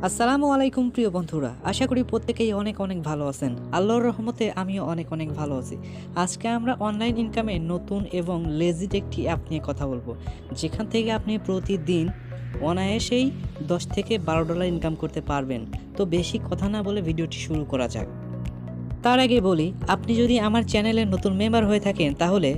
আসসালামু আলাইকুম প্রিয় বন্ধুরা, আশা করি প্রত্যেকেই অনেক ভালো আছেন। আল্লাহর রহমতে আমিও অনেক ভালো আছি। আজকে আমরা অনলাইন ইনকামে নতুন এবং লেজিট একটি অ্যাপ নিয়ে কথা বলবো, যেখান থেকে আপনি প্রতিদিন অনায়াসেই $10 থেকে $12 ইনকাম করতে পারবেন। তো বেশি কথা না বলে ভিডিওটি শুরু করা যাক। তার আগে বলি, আপনি যদি আমার চ্যানেলের নতুন মেম্বার হয়ে থাকেন তাহলে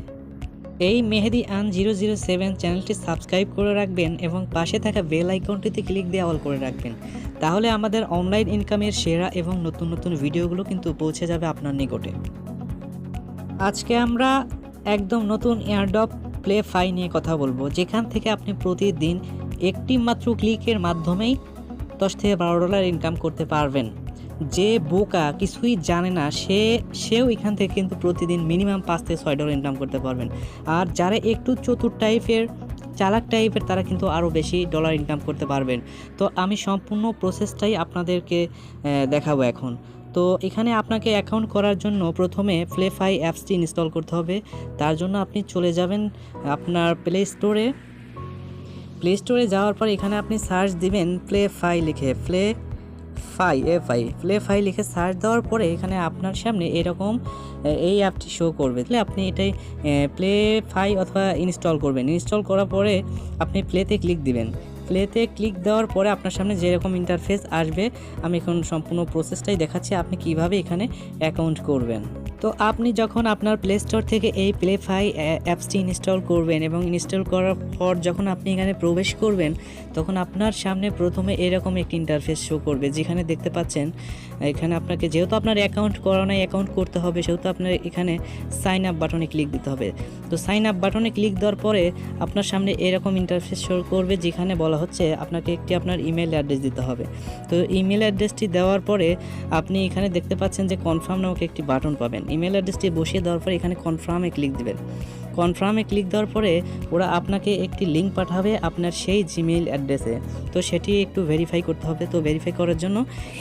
এই মেহেদি আন 007 চ্যানেলটি সাবস্ক্রাইব করে রাখবেন এবং পাশে থাকা বেল আইকনটিতে ক্লিক দিয়ে অল করে রাখবেন। তাহলে আমাদের অনলাইন ইনকামের সেরা এবং নতুন ভিডিওগুলো কিন্তু পৌঁছে যাবে আপনার নিকটে। আজকে আমরা একদম নতুন এয়ারড্রপ playfi নিয়ে কথা বলবো, যেখান থেকে আপনি প্রতিদিন একটি মাত্র ক্লিকের মাধ্যমেই $10 থেকে $12 ইনকাম করতে পারবেন। যে বোকা কিছুই জানে না সেও এখান থেকে কিন্তু প্রতিদিন মিনিমাম $5 থেকে $6 ইনকাম করতে পারবেন। আর যারা একটু চতুর টাইপের, চালাক টাইপের, তারা কিন্তু আরও বেশি ডলার ইনকাম করতে পারবেন। তো আমি সম্পূর্ণ প্রসেসটাই আপনাদেরকে দেখাবো এখন। তো এখানে আপনাকে অ্যাকাউন্ট করার জন্য প্রথমে playfi অ্যাপসটি ইনস্টল করতে হবে। তার জন্য আপনি চলে যাবেন আপনার প্লে স্টোরে যাওয়ার পর এখানে আপনি সার্চ দিবেন playfi লিখে, playfi লিখে সার্চ দেওয়ার পরে এখানে আপনার সামনে এরকম এই অ্যাপটি শো করবে। তাহলে আপনি এটাই playfi অথবা ইনস্টল করবেন। ইনস্টল করার পরে আপনি প্লেতে ক্লিক দিবেন। প্লেতে ক্লিক দেওয়ার পরে আপনার সামনে যেরকম ইন্টারফেস আসবে, আমি এখন সম্পূর্ণ প্রসেসটাই দেখাচ্ছি আপনি কিভাবে এখানে অ্যাকাউন্ট করবেন। তো আপনি যখন আপনার প্লে স্টোর থেকে এই playfi অ্যাপসটি ইনস্টল করবেন এবং ইনস্টল করার পর যখন আপনি এখানে প্রবেশ করবেন, তখন আপনার সামনে প্রথমে এরকম একটি ইন্টারফেস শো করবে, যেখানে দেখতে পাচ্ছেন এখানে আপনাকে, যেহেতু আপনার অ্যাকাউন্ট করা নাই, অ্যাকাউন্ট করতে হবে, সেহেতু আপনার এখানে সাইন আপ বাটনে ক্লিক দিতে হবে। তো সাইন আপ বাটনে ক্লিক দেওয়ার পরে আপনার সামনে এরকম ইন্টারফেস শো করবে, যেখানে বলা হচ্ছে আপনাকে একটি আপনার ইমেল অ্যাড্রেস দিতে হবে। তো ইমেল অ্যাড্রেসটি দেওয়ার পরে আপনি এখানে দেখতে পাচ্ছেন যে কনফার্ম নামক একটি বাটন পাবেন। ইমেল অ্যাড্রেসটি বসিয়ে দেওয়ার পরে এখানে কনফার্মে ক্লিক দিবেন। কনফার্মে ক্লিক দেওয়ার পরে ওরা আপনাকে একটি লিঙ্ক পাঠাবে আপনার সেই জিমেইল অ্যাড্রেসে। তো সেটি একটু ভেরিফাই করতে হবে। তো ভেরিফাই করার জন্য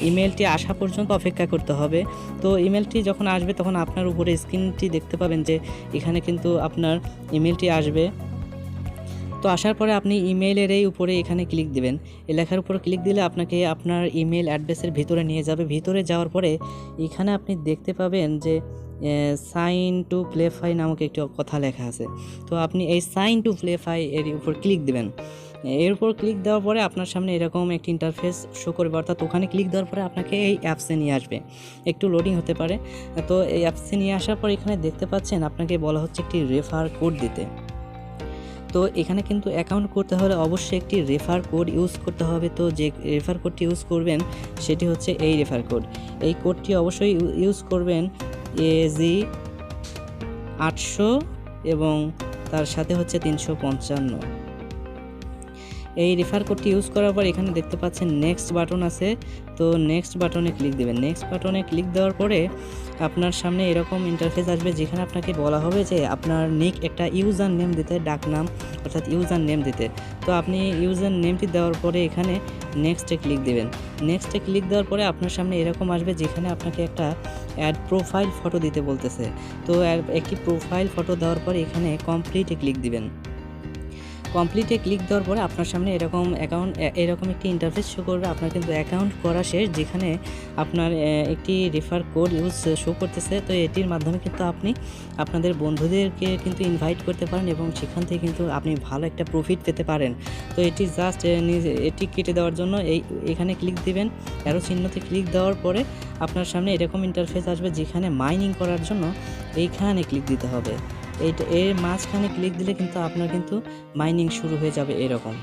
ইমেলটি আসা পর্যন্ত অপেক্ষা করতে হবে। তো ইমেলটি যখন আসবে তখন আপনার উপরে স্ক্রিনটি দেখতে পাবেন যে এখানে কিন্তু আপনার ইমেলটি আসবে। তো আসার পরে আপনি ইমেইলের এই উপরে এখানে ক্লিক দিবেন। এই লেখার উপরে ক্লিক দিলে আপনাকে আপনার ইমেল অ্যাড্রেসের ভিতরে নিয়ে যাবে। ভিতরে যাওয়ার পরে এখানে আপনি দেখতে পাবেন যে সাইন টু playfi নামক একটি কথা লেখা আছে। তো আপনি এই সাইন টু playfi এর উপর ক্লিক দিবেন। এর উপর ক্লিক দেওয়ার পরে আপনার সামনে এরকম একটি ইন্টারফেস শো করবে, অর্থাৎ ওখানে ক্লিক দেওয়ার পরে আপনাকে এই অ্যাপসে নিয়ে আসবে। একটু লোডিং হতে পারে। তো এই অ্যাপসে নিয়ে আসার পর এখানে দেখতে পাচ্ছেন আপনাকে বলা হচ্ছে একটি রেফার কোড দিতে। তো এখানে কিন্তু অ্যাকাউন্ট করতে হলে অবশ্যই একটি রেফার কোড ইউজ করতে হবে। তো যে রেফার কোডটি ইউজ করবেন সেটি হচ্ছে এই রেফার কোড। এই কোডটি অবশ্যই ইউজ করবেন AG800 এবং তার সাথে হচ্ছে 355। এই রেফার কোডটি ইউজ করার পর এখানে দেখতে পাচ্ছেন নেক্সট বাটন আছে। তো নেক্সট বাটনে ক্লিক দেবেন। নেক্সট বাটনে ক্লিক দেওয়ার পরে আপনার সামনে এরকম ইন্টারফেস আসবে, যেখানে আপনাকে বলা হবে যে আপনার নিক একটা ইউজার নেম দিতে, ডাকনাম অর্থাৎ ইউজার নেম দিতে। তো আপনি ইউজার নেমটি দেওয়ার পরে এখানে নেক্সটে ক্লিক দেবেন। নেক্সটে ক্লিক দেওয়ার পরে আপনার সামনে এরকম আসবে, যেখানে আপনাকে একটা অ্যাড প্রোফাইল ফটো দিতে বলতেছে। তো একটি প্রোফাইল ফটো দেওয়ার পরে এখানে কমপ্লিটে ক্লিক দিবেন। কমপ্লিটে ক্লিক দেওয়ার পরে আপনার সামনে এরকম একটি ইন্টারফেস শো করবে। আপনার কিন্তু অ্যাকাউন্ট করা শেষ, যেখানে আপনার একটি রেফার কোড ইউজ শো করতেছে। তো এটির মাধ্যমে কিন্তু আপনি আপনাদের বন্ধুদেরকে কিন্তু ইনভাইট করতে পারেন এবং সেখান থেকে কিন্তু আপনি ভালো একটা প্রফিট পেতে পারেন। তো এটি জাস্ট এটি কেটে দেওয়ার জন্য এখানে ক্লিক দিবেন। অ্যারো চিহ্নতে ক্লিক দেওয়ার পরে আপনার সামনে এরকম ইন্টারফেস আসবে, যেখানে মাইনিং করার জন্য এইখানে ক্লিক দিতে হবে। এর মাঝখানে ক্লিক দিলে কিন্তু আপনার কিন্তু মাইনিং শুরু হয়ে যাবে এরকম।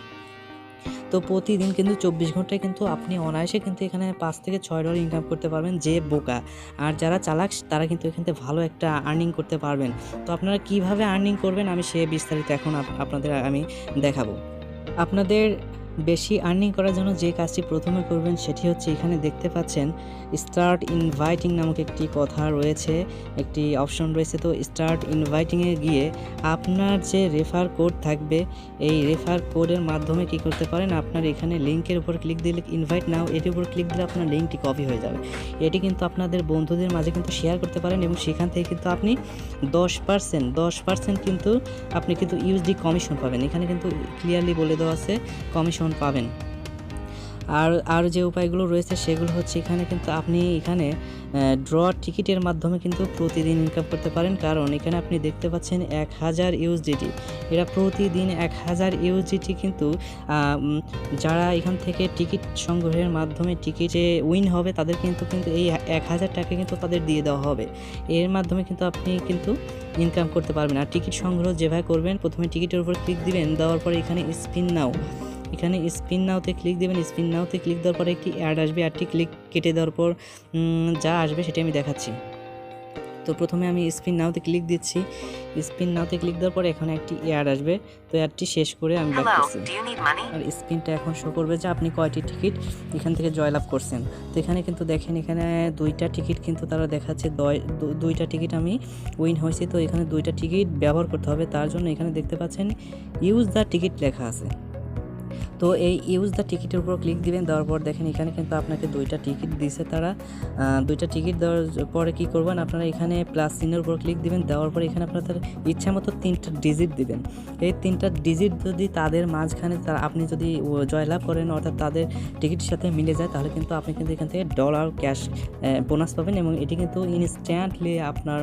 তো প্রতিদিন কিন্তু 24 ঘন্টায় কিন্তু আপনি অনায়াসে কিন্তু এখানে $5 থেকে $6 ইনকাম করতে পারবেন, যে বোকা। আর যারা চালাক তারা কিন্তু এখান থেকে ভালো একটা আর্নিং করতে পারবেন। তো আপনারা কিভাবে আর্নিং করবেন আমি সে বিস্তারিত এখন আপনাদের আমি দেখাবো। আপনাদের বেশি আর্নিং করার জন্য যে কাজটি প্রথমে করবেন সেটি হচ্ছে, এখানে দেখতে পাচ্ছেন স্টার্ট ইনভাইটিং নামক একটি কথা রয়েছে, একটি অপশন রয়েছে। তো স্টার্ট ইনভাইটিংয়ে গিয়ে আপনার যে রেফার কোড থাকবে, এই রেফার কোডের মাধ্যমে কি করতে পারেন, আপনার এখানে লিঙ্কের উপর ক্লিক দিলে, ইনভাইট নাও এটির উপর ক্লিক দিলে আপনার লিঙ্কটি কপি হয়ে যাবে। এটি কিন্তু আপনাদের বন্ধুদের মাঝে কিন্তু শেয়ার করতে পারেন এবং সেখান থেকে কিন্তু আপনি 10% কিন্তু আপনি কিন্তু ইউএসডি কমিশন পাবেন। এখানে কিন্তু ক্লিয়ারলি বলে দেওয়া আছে কমিশন পাবেন। আর যে উপায়গুলো রয়েছে সেগুলো হচ্ছে এখানে কিন্তু আপনি এখানে ড্র টিকিটের মাধ্যমে কিন্তু প্রতিদিন ইনকাম করতে পারেন, কারণ এখানে আপনি দেখতে পাচ্ছেন 1000 ইউএসডিটি। এরা প্রতিদিন 1000 ইউএসডিটি কিন্তু যারা এখান থেকে টিকিট সংগ্রহের মাধ্যমে টিকিটে উইন হবে তাদের কিন্তু এই 1000 টাকা কিন্তু তাদের দিয়ে দেওয়া হবে। এর মাধ্যমে কিন্তু আপনি কিন্তু ইনকাম করতে পারবেন। আর টিকিট সংগ্রহ যেভাবে করবেন, প্রথমে টিকিটের উপর ক্লিক দিবেন, দেওয়ার পরে এখানে স্পিন নাওতে ক্লিক দেবেন। স্পিন নাওতে ক্লিক দেওয়ার পরে একটি অ্যাড আসবে, অ্যাডটি ক্লিক কেটে দেওয়ার পর যা আসবে সেটা আমি দেখাচ্ছি। তো প্রথমে আমি স্পিন নাওতে ক্লিক দিচ্ছি। স্পিন নাওতে ক্লিক দেওয়ার পরে এখানে একটি অ্যাড আসবে, তো অ্যাডটি শেষ করে আমি ব্যাক করছি। আর স্পিনটা এখন শো করবে যে আপনি কয়টি টিকিট এখান থেকে জয়লাভ করছেন। তো এখানে কিন্তু দেখেন, এখানে 2টা টিকিট কিন্তু তারা দেখাচ্ছে, 2টা টিকিট আমি উইন হয়েছি। তো এখানে 2টা টিকিট ব্যবহার করতে হবে, তার জন্য এখানে দেখতে পাচ্ছেন ইউজ দ্য টিকিট লেখা আছে। তো এই ইউজ দ্য টিকিটের উপর ক্লিক দিবেন। দেওয়ার পর দেখেন এখানে কিন্তু আপনাকে 2টা টিকিট দিছে তারা। 2টা টিকিট দেওয়ার পরে কী করবেন, আপনারা এখানে প্লাস চিহ্নের উপর ক্লিক দিবেন। দেওয়ার পরে এখানে আপনাদের ইচ্ছা মতো 3টা ডিজিট দিবেন। এই 3টা ডিজিট যদি তাদের মাঝখানে আপনি যদি জয়লাভ করেন, অর্থাৎ তাদের টিকিটের সাথে মিলে যায়, তাহলে কিন্তু আপনি কিন্তু এখান থেকে ডলার ক্যাশ বোনাস পাবেন, এবং এটি কিন্তু ইনস্ট্যান্টলি আপনার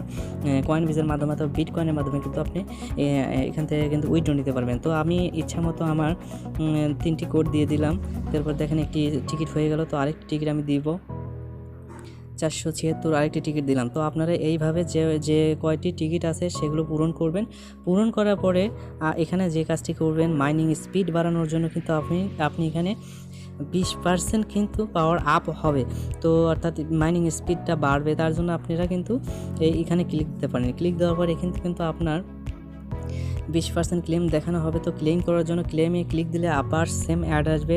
কয়েন ভিজার মাধ্যমে অথবা বিটকয়েনের মাধ্যমে কিন্তু আপনি এখান থেকে কিন্তু উইথড্র নিতে পারবেন। তো আমি ইচ্ছা মতো আমার 3টি কোড দিয়ে দিলাম। তারপর দেখেন একটি টিকিট হয়ে গেল। তো আরেকটি টিকিট আমি দিব 476, আরেকটি টিকিট দিলাম। তো আপনারা এইভাবে যে কয়টি টিকিট আছে সেগুলো পূরণ করবেন। পূরণ করার পরে এখানে যে কাজটি করবেন, মাইনিং স্পিড বাড়ানোর জন্য কিন্তু আপনি এখানে 20% কিন্তু পাওয়ার আপ হবে। তো অর্থাৎ মাইনিং স্পিডটা বাড়বে, তার জন্য আপনারা কিন্তু এখানে ক্লিক দিতে পারেন। ক্লিক দেওয়ার পর এখানে কিন্তু আপনার 20% ক্লেম দেখানো হবে। তো ক্লেম করার জন্য ক্লেমে ক্লিক দিলে আবার সেম অ্যাড আসবে।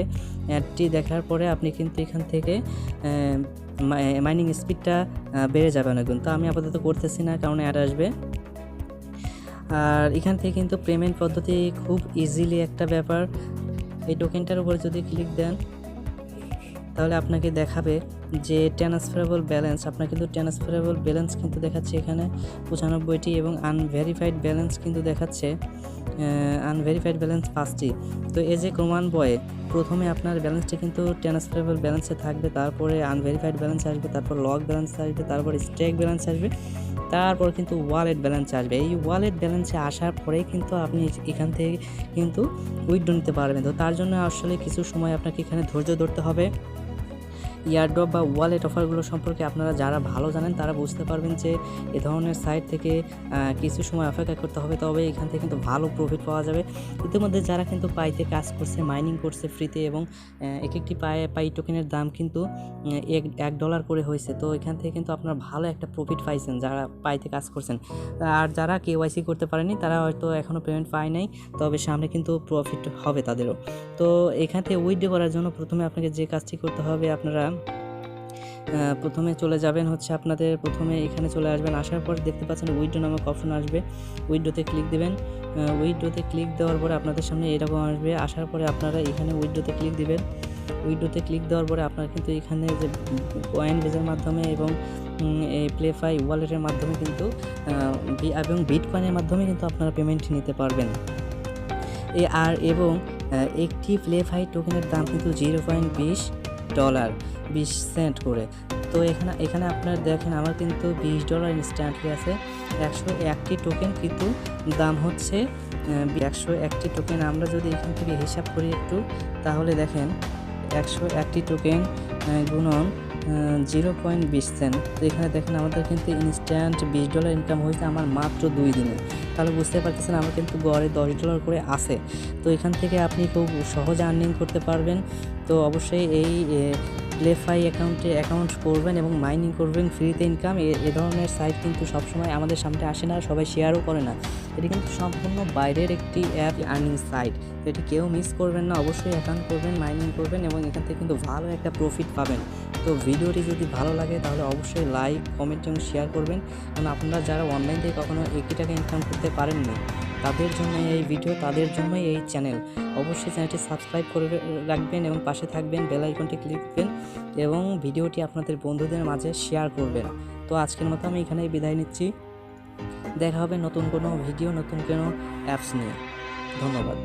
অ্যাডটি দেখার পরে আপনি কিন্তু এখান থেকে মাইনিং স্পিডটা বেড়ে যাবে অনেক গুণ। তো আমি আপাতত করতেছি না, কারণ অ্যাড আসবে। আর এখান থেকে কিন্তু পেমেন্ট পদ্ধতি খুব ইজিলি একটা ব্যাপার। এই টোকেনটার উপর যদি ক্লিক দেন তাহলে আপনাকে দেখাবে যে ট্রান্সফারেবল ব্যালেন্স। আপনার কিন্তু ট্রান্সফারেবল ব্যালেন্স কিন্তু দেখাচ্ছে এখানে 95টি, এবং আনভেরিফাইড ব্যালেন্স কিন্তু দেখাচ্ছে আনভেরিফাইড ব্যালেন্স 5টি। তো এই যে ক্রমান্বয়ে প্রথমে আপনার ব্যালেন্সটি কিন্তু ট্রান্সফারেবল ব্যালেন্সে থাকবে, তারপরে আনভেরিফাইড ব্যালেন্স আসবে, তারপর লক ব্যালেন্স আসবে, তারপর স্টেক ব্যালেন্স আসবে, তারপর কিন্তু ওয়ালেট ব্যালেন্স আসবে। এই ওয়ালেট ব্যালেন্সে আসার পরেই কিন্তু আপনি এখান থেকে কিন্তু উইথড্র নিতে পারবেন। তো তার জন্য আসলে কিছু সময় আপনাকে এখানে ধৈর্য ধরতে হবে। ইয়ারড্রপ বা ওয়ালেট অফারগুলো সম্পর্কে আপনারা যারা ভালো জানেন তারা বুঝতে পারবেন যে এ ধরনের সাইট থেকে কিছু সময় অপেক্ষা করতে হবে, তবে এখান থেকে কিন্তু ভালো প্রফিট পাওয়া যাবে। ইতিমধ্যে যারা কিন্তু পাইতে কাজ করছে, মাইনিং করছে ফ্রিতে, এবং এক একটি পাই টোকেনের দাম কিন্তু $1 করে হয়েছে। তো এখান থেকে কিন্তু আপনারা ভালো একটা প্রফিট পাইছেন যারা পাইতে কাজ করছেন। আর যারা কেওয়াইসি করতে পারেনি তারা হয়তো এখনও পেমেন্ট পায় নাই, তবে সামনে কিন্তু প্রফিট হবে তাদেরও। তো এখান থেকে উইথড্র করার জন্য প্রথমে আপনাকে যে কাজটি করতে হবে, আপনারা প্রথমে চলে যাবেন হচ্ছে আপনাদের প্রথমে এখানে চলে আসবেন। আসার পর দেখতে পাচ্ছেন উইথড্র নামক অপশন আসবে, উইথড্রতে ক্লিক দেবেন। উইথড্রতে ক্লিক দেওয়ার পরে আপনাদের সামনে এরকম আসবে। আসার পরে আপনারা এখানে উইথড্রতে ক্লিক দিবেন। উইথড্রতে ক্লিক দেওয়ার পরে আপনারা কিন্তু এখানে যে কয়েন বেজের মাধ্যমে এবং এই প্লেফাই ওয়ালেটের মাধ্যমে কিন্তু এবং বিটকয়েনের মাধ্যমে কিন্তু আপনারা পেমেন্ট নিতে পারবেন। এবং একটি প্লেফাই টোকেনের দাম কিন্তু $0.20 করে। তো এখানে আপনারা দেখেন আমার কিন্তু $20 ইনস্ট্যান্টলি আছে। 101টি টোকেন কিন্তু দাম হচ্ছে 101টি টোকেন। আমরা যদি এখান থেকে হিসাব করি একটু, তাহলে দেখেন 101টি টোকেন গুণন $0.20। তো এখানে দেখেন আমাদের কিন্তু ইনস্ট্যান্ট $20 ইনকাম হয়েছে আমার মাত্র 2 দিনে। তাহলে বুঝতে পারতেছেন আমার কিন্তু গড়ে $10 করে আছে। তো এখান থেকে আপনি খুব সহজে আর্নিং করতে পারবেন। তো অবশ্যই এই প্লেফাই অ্যাকাউন্ট করবেন এবং মাইনিং করবেন, ফ্রিতে ইনকাম। এ ধরনের সাইট কিন্তু সবসময় আমাদের সামনে আসে না, সবাই শেয়ারও করে না। এটি কিন্তু সম্পূর্ণ বাইরের একটি অ্যাপ আর্নিং সাইট। তো এটি কেউ মিস করবেন না, অবশ্যই অ্যাকাউন্ট করবেন, মাইনিং করবেন, এবং এখান থেকে কিন্তু ভালো একটা প্রফিট পাবেন। তো ভিডিওটি যদি ভালো লাগে তাহলে অবশ্যই লাইক, কমেন্ট এবং শেয়ার করবেন, কারণ আপনারা যারা অনলাইন থেকে কখনো 1 টাকা ইনকাম করতে পারেননি তাদের জন্য এই ভিডিও, তাদের জন্যই এই চ্যানেল। অবশ্যই চ্যানেলটি সাবস্ক্রাইব করে রাখবেন এবং পাশে থাকবেন, বেল আইকনটি ক্লিক করবেন এবং ভিডিওটি আপনাদের বন্ধুদের মাঝে শেয়ার করবেন। তো আজকের মতো আমি এখানেই বিদায় নিচ্ছি। দেখা হবে নতুন কোনো ভিডিও, নতুন কোনো অ্যাপস নিয়ে। ধন্যবাদ।